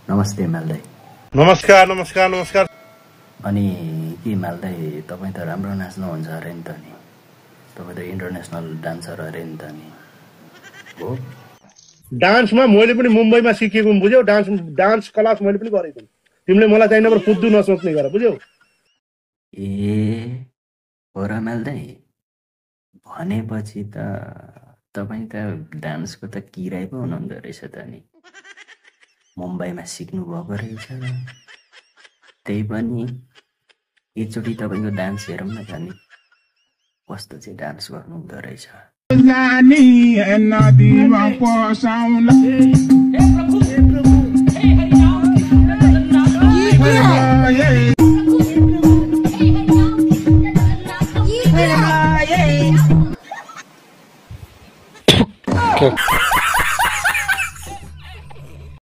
नमस्ते माल्दै। नमस्कार नमस्कार नमस्कार। अनि के माल्दै तपाईँ त राम्रो नाच्नुहुन्छ अरे नि त नि, तपाईँ त इन्टरनेसनल डान्सर अरे नि त नि हो। डान्समा मैले पनि मुम्बईमा सिकेको बुझ्यौ, डान्स क्लास मैले पनि गरेको। तिमीले मलाई चाहिँ नम्बर फुद्दु नसोच्ने गर बुझ्यौ। ए हो र माल्दै, भनेपछि त तपाईँ त डान्सको त किराय पो हुनुहुँदो रहेछ त नि। मुम्बईमा सिक्नु भएको रहेछ, त्यही पनि एकचोटि तपाईँको डान्स हेरौँ न त नि, कस्तो चाहिँ डान्स गर्नुहुँदो रहेछ।